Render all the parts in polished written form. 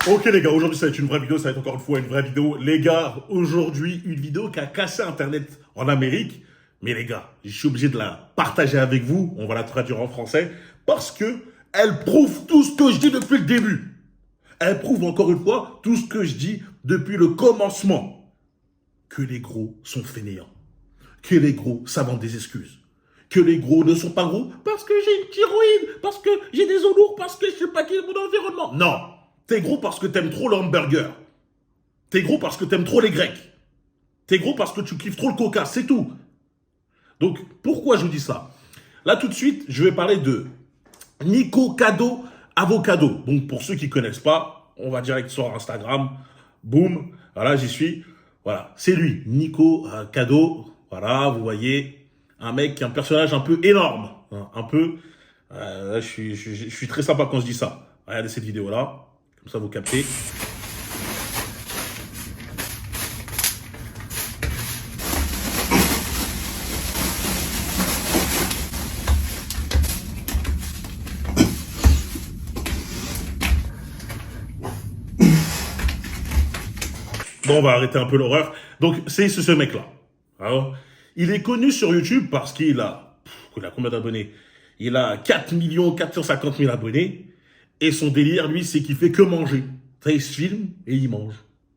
Ok les gars, aujourd'hui ça va être une vraie vidéo, ça va être encore une fois une vraie vidéo. Les gars, aujourd'hui une vidéo qui a cassé Internet en Amérique. Mais les gars, je suis obligé de la partager avec vous, on va la traduire en français, parce que elle prouve tout ce que je dis depuis le début. Elle prouve encore une fois tout ce que je dis depuis le commencement. Que les gros sont fainéants. Que les gros s'inventent des excuses. Que les gros ne sont pas gros parce que j'ai une thyroïde, parce que j'ai des os lourds, parce que je sais pas qui est mon environnement. Non, t'es gros parce que t'aimes trop le hamburger. T'es gros parce que t'aimes trop les Grecs. T'es gros parce que tu kiffes trop le coca, c'est tout. Donc, pourquoi je vous dis ça? Là, tout de suite, je vais parler de Nico Cado Avocado. Donc, pour ceux qui connaissent pas, on va direct sur Instagram. Boum, voilà, j'y suis. Voilà, c'est lui, Nico Cado. Voilà, vous voyez, un mec, un personnage un peu énorme. Hein, un peu. Je suis très sympa quand je dis ça. Regardez cette vidéo-là. Comme ça, vous captez. Bon, on va arrêter un peu l'horreur. Donc, c'est ce mec-là. Alors, il est connu sur YouTube parce il a combien d'abonnés? Il a 4 450 000 abonnés. Et son délire, lui, c'est qu'il fait que manger. Ça, il se filme et il mange.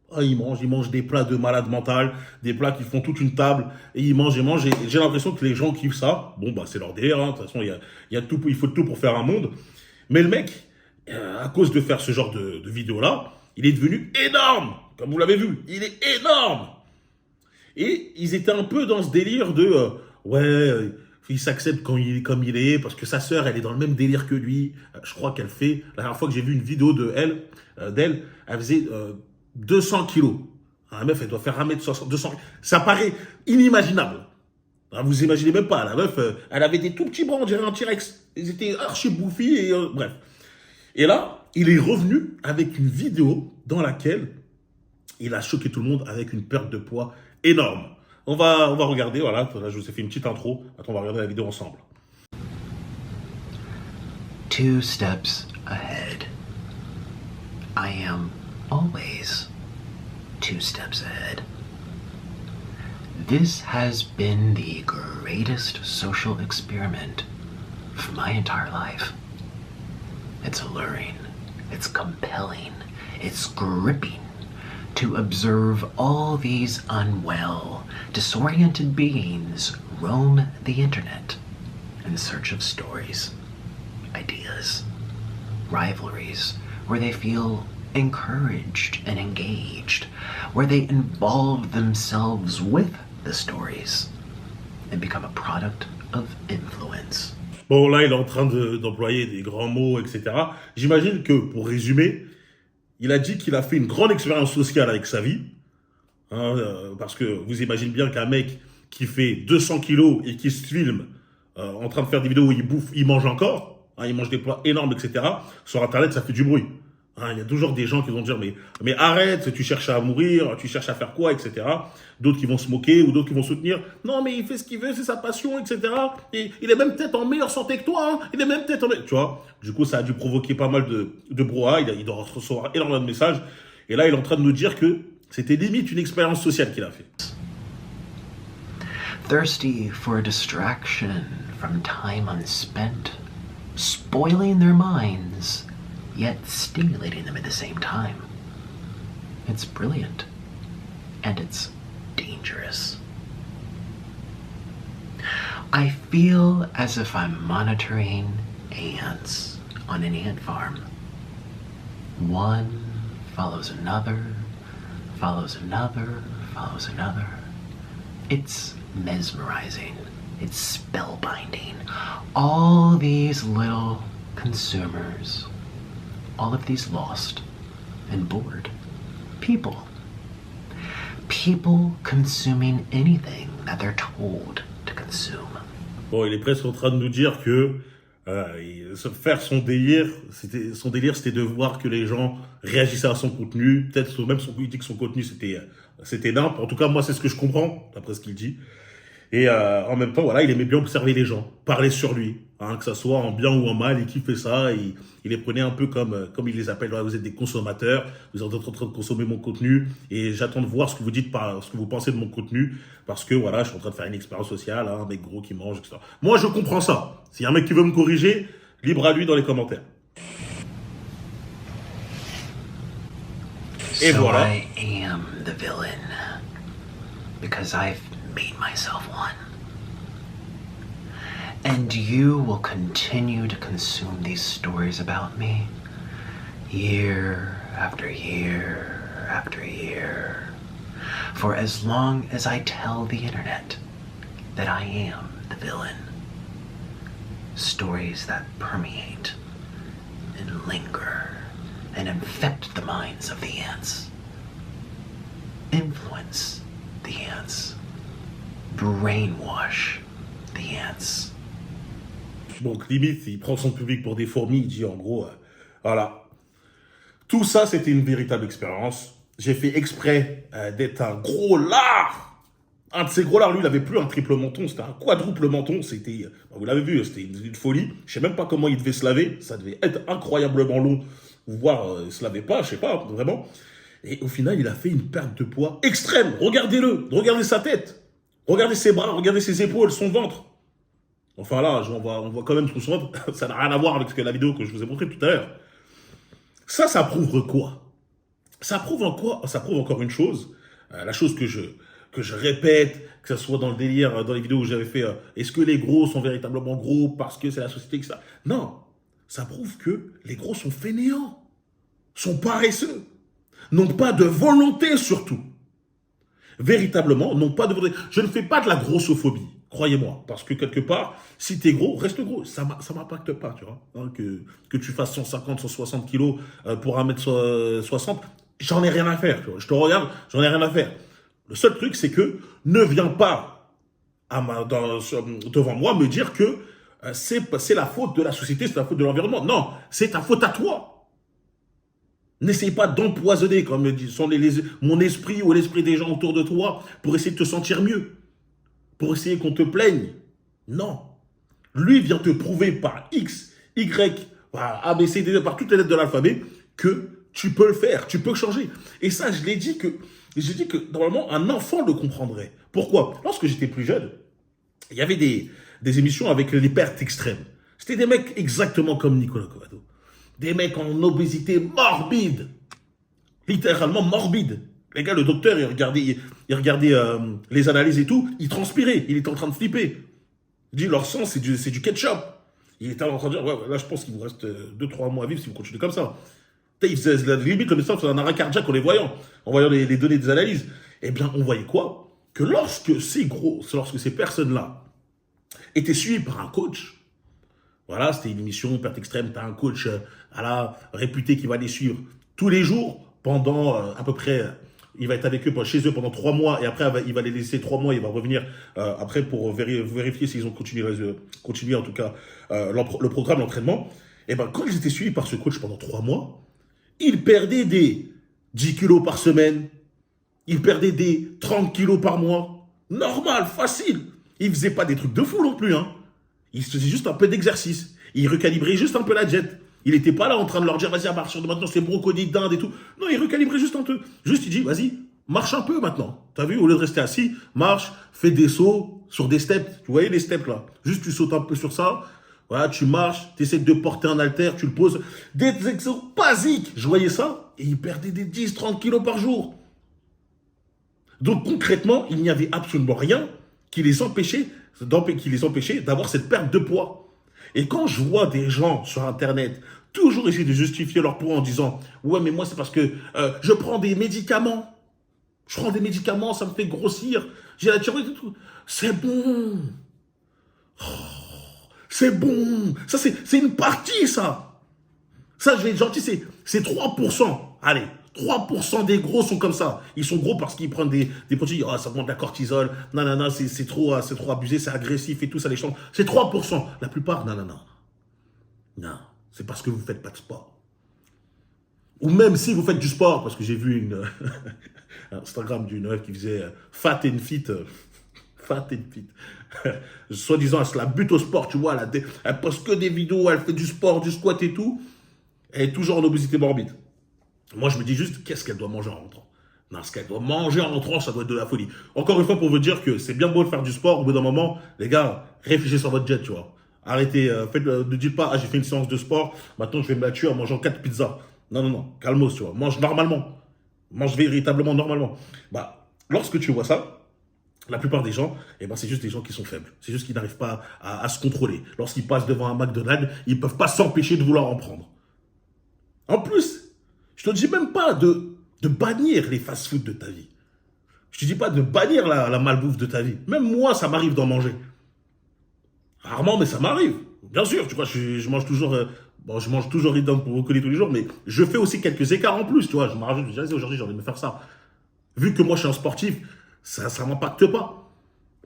Ah, il mange des plats de malade mental, des plats qui font toute une table, et il mange, et mange. Et j'ai l'impression que les gens kiffent ça. Bon, bah, c'est leur délire, hein. De toute façon, il y a tout, il faut tout pour faire un monde. Mais le mec, à cause de faire ce genre de vidéo-là, il est devenu énorme. Comme vous l'avez vu, il est énorme. Et ils étaient un peu dans ce délire de il s'accepte comme il est parce que sa sœur elle est dans le même délire que lui. Je crois qu'elle fait la dernière fois que j'ai vu une vidéo d'elle, elle faisait 200 kilos. La meuf elle doit faire 1m60, 200. Ça paraît inimaginable. Hein, vous imaginez même pas. La meuf elle avait des tout petits bras, on dirait un T-Rex. Ils étaient archi bouffis et bref. Et là, il est revenu avec une vidéo dans laquelle il a choqué tout le monde avec une perte de poids énorme. On va regarder, voilà, là, je vous ai fait une petite intro. Attends, on va regarder la vidéo ensemble. Two steps ahead. I am always 2 steps ahead. This has been the greatest social experiment of my entire life. It's alluring, it's compelling, it's gripping to observe all these unwell, disoriented beings roam the internet in search of stories, ideas, rivalries, where they feel encouraged and engaged, where they involve themselves with the stories and become a product of influence. Bon, là, il est en train d'employer des grands mots, etc. J'imagine que, pour résumer, il a dit qu'il a fait une grande expérience sociale avec sa vie. Hein, parce que vous imaginez bien qu'un mec qui fait 200 kilos et qui se filme en train de faire des vidéos où il bouffe, il mange encore, hein, il mange des plats énormes, etc. Sur Internet, ça fait du bruit. Hein, il y a toujours des gens qui vont dire mais arrête, tu cherches à mourir, tu cherches à faire quoi, etc. D'autres qui vont se moquer ou d'autres qui vont soutenir. Non, mais il fait ce qu'il veut, c'est sa passion, etc. Et il est même peut-être en meilleure santé que toi. Hein, il est même peut-être tu vois. Du coup, ça a dû provoquer pas mal de brouhaha. Il doit recevoir énormément de messages. Et là, il est en train de nous dire que c'était limite une expérience sociale qu'il a fait. Thirsty for distraction from time unspent, spoiling their minds, yet stimulating them at the same time. It's brilliant, and it's dangerous. I feel as if I'm monitoring ants on an ant farm. One follows another, follows another, follows another. It's mesmerizing. It's spellbinding. All these little consumers, all of these lost and bored people. People consuming anything that they're told to consume. Bon, il est presque en train de nous dire que faire son délire, c'était de voir que les gens réagissaient à son contenu. Peut-être même il dit que son contenu c'était nimp. En tout cas, moi c'est ce que je comprends d'après ce qu'il dit. Et en même temps, voilà, il aimait bien observer les gens, parler sur lui, hein, que ça soit en bien ou en mal, il kiffait ça, il les prenait un peu comme il les appelle, voilà, vous êtes des consommateurs, vous êtes en train de consommer mon contenu, et j'attends de voir ce que vous dites, ce que vous pensez de mon contenu, parce que voilà, je suis en train de faire une expérience sociale, hein, un mec gros qui mange, etc. Moi, je comprends ça. S'il y a un mec qui veut me corriger, libre à lui dans les commentaires. Et So voilà. I am the villain because I've made myself one. And you will continue to consume these stories about me year after year after year for as long as I tell the internet that I am the villain. Stories that permeate and linger and infect the minds of the ants, influence the ants, brainwash the ants. Donc, limite, il prend son public pour des fourmis, il dit en gros, voilà. Tout ça, c'était une véritable expérience. J'ai fait exprès d'être un gros lard. Un de ces gros lards, lui, il avait plus un triple menton, c'était un quadruple menton. C'était, vous l'avez vu, c'était une folie. Je sais même pas comment il devait se laver. Ça devait être incroyablement long. Voire, il se lavait pas, je sais pas, vraiment. Et au final, il a fait une perte de poids extrême. Regardez-le, regardez sa tête. Regardez ses bras, regardez ses épaules, son ventre. Enfin là, on voit quand même tout son ventre. Ça n'a rien à voir avec la vidéo que je vous ai montrée tout à l'heure. Ça prouve quoi? Ça prouve encore une chose. La chose que je répète, que ce soit dans le délire, dans les vidéos où j'avais fait est-ce que les gros sont véritablement gros parce que c'est la société, etc. Non, ça prouve que les gros sont fainéants, sont paresseux, n'ont pas de volonté surtout. Véritablement, n'ont pas de volonté. Je ne fais pas de la grossophobie, croyez-moi, parce que quelque part, si t'es gros, reste gros. Ça m'impacte pas, tu vois. Hein, que tu fasses 150, 160 kilos pour 1m60, j'en ai rien à faire. Tu vois. Je te regarde, j'en ai rien à faire. Le seul truc, c'est que ne viens pas devant moi me dire que c'est la faute de la société, c'est la faute de l'environnement. Non, c'est ta faute à toi. N'essaye pas d'empoisonner, comme disent mon esprit ou l'esprit des gens autour de toi pour essayer de te sentir mieux, pour essayer qu'on te plaigne. Non. Lui vient te prouver par X, Y, par A, B, C, D, par toutes les lettres de l'alphabet que tu peux le faire, tu peux changer. Et ça, j'ai dit que normalement, un enfant le comprendrait. Pourquoi? Lorsque j'étais plus jeune, il y avait des émissions avec les pertes extrêmes. C'était des mecs exactement comme Nicolas Covado. Des mecs en obésité morbide. Littéralement morbide. Les gars, le docteur, il regardait les analyses et tout, il transpirait, il était en train de flipper. Il dit, leur sang, c'est du ketchup. Il était en train de dire, ouais, là, je pense qu'il vous reste 2-3 mois à vivre si vous continuez comme ça. Il faisait limite le médecin faisait un arrêt cardiaque en voyant les données des analyses. Eh bien, on voyait quoi? Que lorsque ces personnes-là étaient suivies par un coach, voilà, c'était une émission perte extrême, tu as un coach réputé qui va les suivre tous les jours pendant à peu près, il va être avec eux chez eux pendant 3 mois et après il va les laisser 3 mois, il va revenir après pour vérifier s'ils ont continué en tout cas le programme, l'entraînement. Et ben quand ils étaient suivis par ce coach pendant 3 mois, ils perdaient des 10 kilos par semaine, ils perdaient des 30 kilos par mois. Normal, facile. Ils faisaient pas des trucs de fou non plus, hein. Il faisait juste un peu d'exercice. Il recalibrait juste un peu la jet. Il n'était pas là en train de leur dire, vas-y, à partir de maintenant, c'est brocoli, dinde et tout. Non, il recalibrait juste un peu. Juste, il dit, vas-y, marche un peu maintenant. T'as vu, au lieu de rester assis, marche, fais des sauts sur des steps. Tu voyais les steps là? Juste, tu sautes un peu sur ça. Voilà, tu marches, tu essaies de porter un haltère, tu le poses. Des exos basiques. Je voyais ça et il perdait des 10-30 kilos par jour. Donc, concrètement, il n'y avait absolument rien qui les empêchait d'avoir cette perte de poids. Et quand je vois des gens sur Internet toujours essayer de justifier leur poids en disant « Ouais, mais moi, c'est parce que je prends des médicaments. Je prends des médicaments, ça me fait grossir. J'ai la thyroïde et tout. » C'est bon. Oh, c'est bon. Ça, c'est une partie, ça. Ça, je vais être gentil, c'est 3%. Allez. 3% des gros sont comme ça. Ils sont gros parce qu'ils prennent des produits. Oh, ça demande de la cortisol. Non, c'est trop abusé, c'est agressif et tout, ça les change. C'est 3%. La plupart, non. Non, c'est parce que vous ne faites pas de sport. Ou même si vous faites du sport, parce que j'ai vu un Instagram d'une meuf qui faisait fat and fit. Fat and fit. Soi-disant, elle se la bute au sport, tu vois. Elle poste que des vidéos, elle fait du sport, du squat et tout. Elle est toujours en obésité morbide. Moi, je me dis juste, qu'est-ce qu'elle doit manger en rentrant? Non, ce qu'elle doit manger en rentrant, ça doit être de la folie. Encore une fois, pour vous dire que c'est bien beau de faire du sport, au bout d'un moment, les gars, réfléchissez sur votre jet, tu vois. Arrêtez, ne dites pas, ah, j'ai fait une séance de sport, maintenant je vais me la tuer en mangeant 4 pizzas. Non, non, non, calmos, tu vois. Mange normalement. Mange véritablement normalement. Bah, lorsque tu vois ça, la plupart des gens, eh ben, c'est juste des gens qui sont faibles. C'est juste qu'ils n'arrivent pas à se contrôler. Lorsqu'ils passent devant un McDonald's, ils ne peuvent pas s'empêcher de vouloir en prendre. En plus, je te dis même pas de bannir les fast-food de ta vie. Je te dis pas de bannir la malbouffe de ta vie. Même moi, ça m'arrive d'en manger. Rarement, mais ça m'arrive. Bien sûr, tu vois, je mange toujours... je mange toujours riz d'homme pour brocoli tous les jours, mais je fais aussi quelques écarts en plus, tu vois. Je me rajoute, je dis, aujourd'hui, j'ai envie de me faire ça. Vu que moi, je suis un sportif, ça ne m'impacte pas.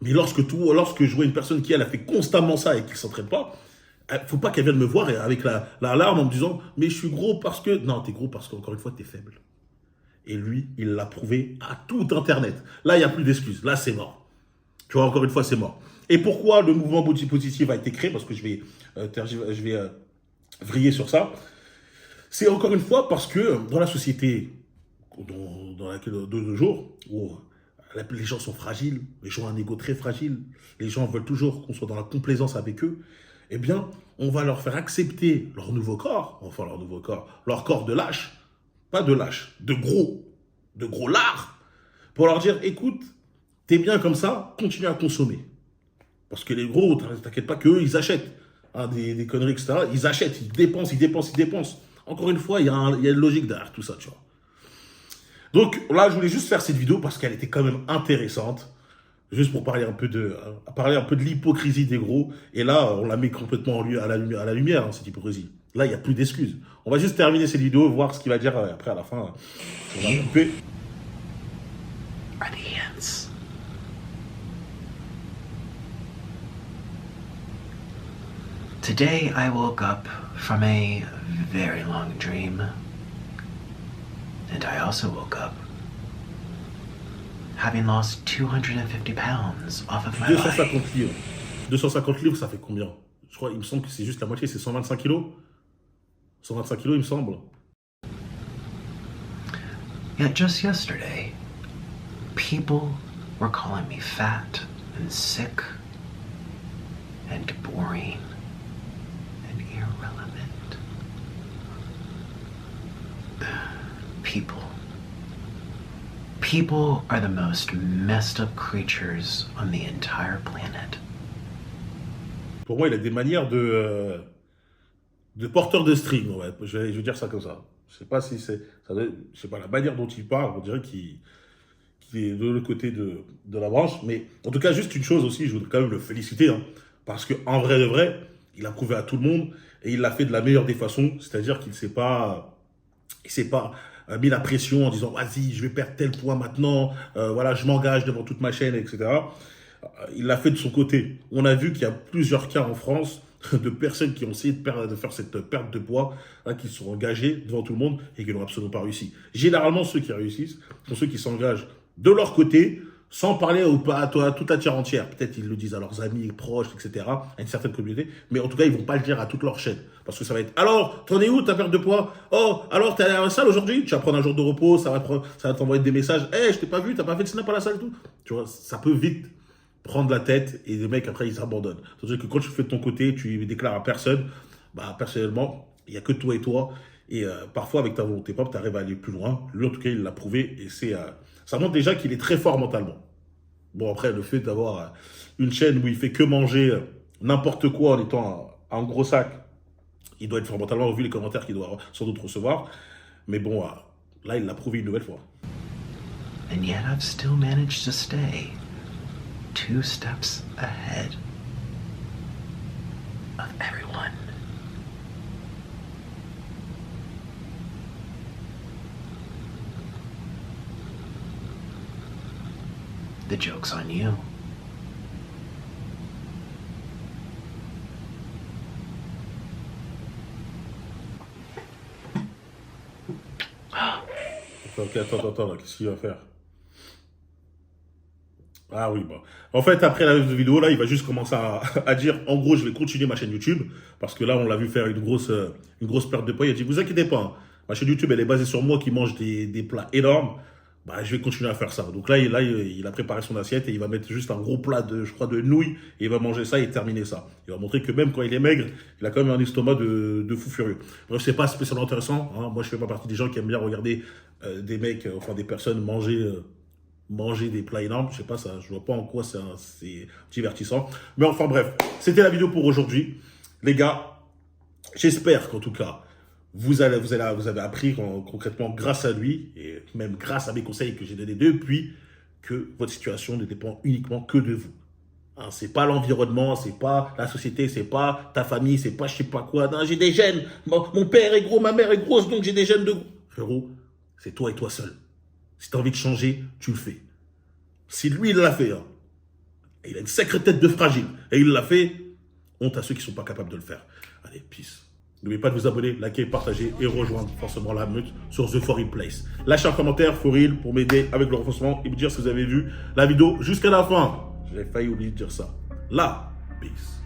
Mais lorsque je vois une personne qui, elle, a fait constamment ça et qui ne s'entraîne pas, faut pas qu'elle vienne me voir avec la larme en me disant « Mais je suis gros parce que… » Non, t'es gros parce qu'encore une fois, t'es faible. Et lui, il l'a prouvé à tout Internet. Là, il n'y a plus d'excuses. Là, c'est mort. Tu vois, encore une fois, c'est mort. Et pourquoi le mouvement Body Positive a été créé? Parce que je vais vriller sur ça. C'est encore une fois parce que dans la société dans laquelle de nos jours, où les gens sont fragiles, les gens ont un ego très fragile, les gens veulent toujours qu'on soit dans la complaisance avec eux, eh bien, on va leur faire accepter leur nouveau corps, leur corps de lâche, pas de lâche, de gros lard, pour leur dire, écoute, t'es bien comme ça, continue à consommer. Parce que les gros, t'inquiète pas qu'eux, ils achètent des conneries, etc. Ils achètent, ils dépensent. Encore une fois, il y a une logique derrière tout ça, tu vois. Donc là, je voulais juste faire cette vidéo parce qu'elle était quand même intéressante. Juste pour parler un peu de l'hypocrisie des gros. Et là, on la met complètement à la lumière, cette hypocrisie. Là, il n'y a plus d'excuses. On va juste terminer cette vidéo, voir ce qu'il va dire après à la fin. On va couper. Are the ants. Today I woke up from a very long dream. And I also woke up having lost 250 pounds off of my 250 body. livres. 250 livres, ça fait combien? Je crois, il me semble que c'est juste la moitié, c'est 125 kilos. 125 kilos, il me semble. Yet just yesterday, people were calling me fat and sick and boring and irrelevant. People are the most messed up creatures on the entire planet. Pour moi, il a des manières de porteur de string, ouais. Je vais dire ça comme ça. Je sais pas si c'est, je sais pas la manière dont il parle, on dirait qu'il est de l'autre côté de la branche. Mais en tout cas, juste une chose aussi, je voudrais quand même le féliciter, hein, parce que en vrai de vrai, il a prouvé à tout le monde et il l'a fait de la meilleure des façons, c'est-à-dire qu'il s'est pas mis la pression en disant vas-y, je vais perdre tel poids maintenant, voilà, je m'engage devant toute ma chaîne, etc. Il l'a fait de son côté. On a vu qu'il y a plusieurs cas en France de personnes qui ont essayé de faire cette perte de poids, hein, qui se sont engagés devant tout le monde et qui n'ont absolument pas réussi. Généralement, ceux qui réussissent sont ceux qui s'engagent de leur côté, sans parler à toute la terre entière. Peut-être ils le disent à leurs amis, proches, etc., à une certaine communauté, mais en tout cas, ils ne vont pas le dire à toute leur chaîne. Parce que ça va être, alors, t'en es où ta perte de poids? Oh, alors, t'es allé à la salle aujourd'hui? Tu vas prendre un jour de repos, ça va t'envoyer des messages. Hey, je t'ai pas vu, t'as pas fait de snap à la salle et tout. Tu vois, ça peut vite prendre la tête et les mecs, après, ils abandonnent. C'est-à-dire que quand tu fais de ton côté, tu déclares à personne, bah, personnellement, il n'y a que toi et toi. Et parfois, avec ta volonté propre, tu arrives à aller plus loin. Lui, en tout cas, il l'a prouvé. Et ça montre déjà qu'il est très fort mentalement. Bon, après, le fait d'avoir une chaîne où il fait que manger n'importe quoi en étant un gros sac, il doit être fort mentalement, vu les commentaires qu'il doit sans doute recevoir. Mais bon, là, il l'a prouvé une nouvelle fois. And yet I've still managed to stay 2 steps ahead of everyone. The joke's on you. Ok, attends, là, qu'est-ce qu'il va faire? Ah oui, bon. En fait, après la vidéo, là, il va juste commencer à dire, en gros, je vais continuer ma chaîne YouTube, parce que là, on l'a vu faire une grosse perte de poids. Il a dit, vous inquiétez pas, hein, ma chaîne YouTube, elle est basée sur moi qui mange des plats énormes. Bah, je vais continuer à faire ça. Donc là, il a préparé son assiette et il va mettre juste un gros plat je crois, de nouilles, et il va manger ça et terminer ça. Il va montrer que même quand il est maigre, il a quand même un estomac de fou furieux. Bref, c'est pas spécialement intéressant, hein. Moi, je fais pas partie des gens qui aiment bien regarder des mecs, enfin des personnes manger des plats énormes. Je sais pas, ça, je vois pas en quoi c'est divertissant. Mais enfin bref, c'était la vidéo pour aujourd'hui. Les gars, j'espère qu'en tout cas, vous avez appris concrètement grâce à lui, et même grâce à mes conseils que j'ai donnés depuis, que votre situation ne dépend uniquement que de vous. Hein, c'est pas l'environnement, c'est pas la société, c'est pas ta famille, c'est pas je sais pas quoi. Non, j'ai des gènes. Mon père est gros, ma mère est grosse, donc j'ai des gènes de gros. Frérot, c'est toi et toi seul. Si tu as envie de changer, tu le fais. Si lui, il l'a fait, hein, et il a une sacrée tête de fragile, et il l'a fait, honte à ceux qui ne sont pas capables de le faire. Allez, peace. N'oubliez pas de vous abonner, liker, partager et rejoindre forcément la meute sur The For Real Place. Lâchez un commentaire, For Real, pour m'aider avec le renforcement et me dire si vous avez vu la vidéo jusqu'à la fin. J'ai failli oublier de dire ça. Là, peace.